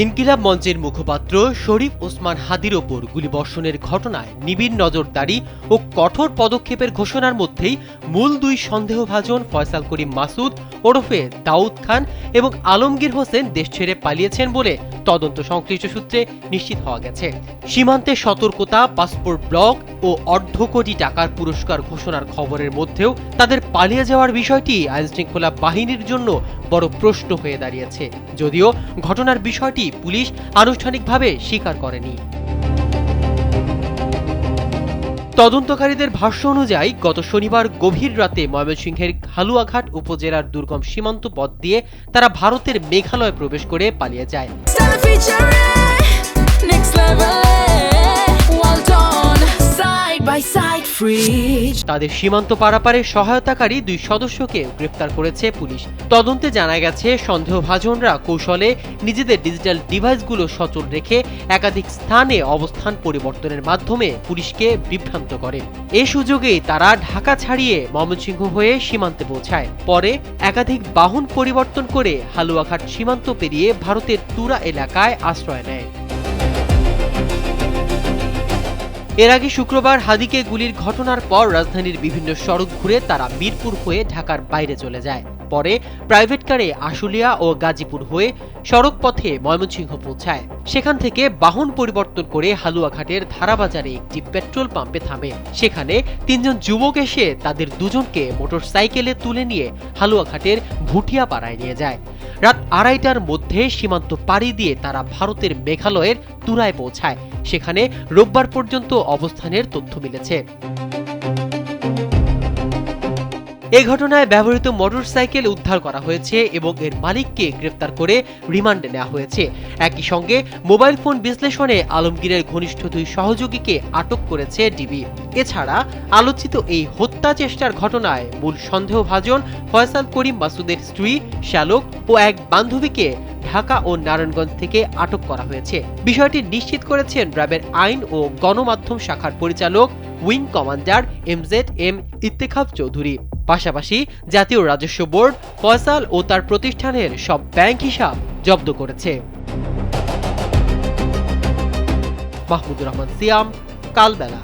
ইনকিলাব মঞ্চের মুখপাত্র শরীফ ওসমান হাদির ওপর গুলিবর্ষণের ঘটনায় নিবিড় নজরদারি ও কঠোর পদক্ষেপের ঘোষণার মধ্যেই মূল দুই সন্দেহভাজন ফয়সাল করিম মাসুদ ওরফে দাউদ খান এবং আলমগীর হোসেন দেশ ছেড়ে পালিয়েছেন বলে তদন্ত সংশ্লিষ্ট সূত্রে নিশ্চিত হওয়া গেছে। সীমান্তে সতর্কতা, পাসপোর্ট ব্লক ও অর্ধ কোটি টাকার পুরস্কার ঘোষণার খবরের মধ্যেও তাদের পালিয়ে যাওয়ার বিষয়টি আইনশৃঙ্খলা বাহিনীর জন্য বড় প্রশ্ন হয়ে দাঁড়িয়েছে, যদিও ঘটনার বিষয়টি পুলিশ আনুষ্ঠানিকভাবে স্বীকার করেনি। তদন্তকারীদের ভাষ্য অনুযায়ী গত শনিবার গভীর রাতে ময়মনসিংহের হালুয়াঘাট উপজেলার দুর্গম সীমান্ত পথ দিয়ে তারা ভারতের মেঘালয় প্রবেশ করে পালিয়ে যায়। তাদের সীমান্ত পারাপারে সহায়তাকারী দুই সদস্যকে গ্রেফতার করেছে পুলিশ। তদন্তে জানা গেছে সন্দেহভাজনরা কৌশলে নিজেদের ডিজিটাল ডিভাইসগুলো সচল রেখে একাধিক স্থানে অবস্থান পরিবর্তনের মাধ্যমে পুলিশকে বিভ্রান্ত করে। এ সুযোগেই তারা ঢাকা ছাড়িয়ে ময়মনসিংহ হয়ে সীমান্তে পৌঁছায়। পরে একাধিক বাহন পরিবর্তন করে হালুয়াঘাট সীমান্ত পেরিয়ে ভারতের তুরা এলাকায় আশ্রয় নেয়। এর আগে শুক্রবার হাদিকে গুলির ঘটনার পর রাজধানীর বিভিন্ন সড়ক ঘুরে তারা মিরপুর হয়ে ঢাকার বাইরে চলে যায়। পরে প্রাইভেট কারে আশুলিয়া ও গাজীপুর হয়ে সড়ক পথে ময়মনসিংহ পৌঁছায়। সেখান থেকে বাহন পরিবর্তন করে হালুয়াঘাটের ধারাবাজারে একটি পেট্রোল পাম্পে থামে। সেখানে তিনজন যুবক এসে তাদের দুজনকে মোটরসাইকেলে তুলে নিয়ে হালুয়াঘাটের ভুটিয়াপাড়ায় নিয়ে যায়। রাত 2:30টার মধ্যে সীমান্ত পাড়ি দিয়ে তারা ভারতের মেঘালয়ের তুরায় পৌঁছায়। সেখানে রোববার পর্যন্ত অবস্থানের তথ্য মিলেছে। এই ঘটনায় ব্যবহৃত মোটরসাইকেল উদ্ধার করা হয়েছে এবং এর মালিককে গ্রেফতার করে রিমান্ডে নেওয়া হয়েছে। একই সঙ্গে মোবাইল ফোন বিশ্লেষণে আলমগীরের ঘনিষ্ঠ দুই সহযোগীকে আটক করেছে ডিবি। এছাড়া আলোচিত এই হত্যা চেষ্টার ঘটনায় মূল সন্দেহভাজন ফয়সাল করিম মাসুদের স্ত্রী শ্যালক ও এক বান্ধবীকে ঢাকা ও নারায়ণগঞ্জ থেকে আটক করা হয়েছে। বিষয়টি নিশ্চিত করেছেন র্যাবের আইন ও গণমাধ্যম শাখার পরিচালক উইং কমান্ডার MZM ইত্তেখাব চৌধুরী। পাশাপাশি জাতীয় রাজস্ব বোর্ড ফয়সাল ও তার প্রতিষ্ঠানের সব ব্যাংক হিসাব জব্দ করেছে। মাহমুদুর রহমান সিয়াম, কালবেলা।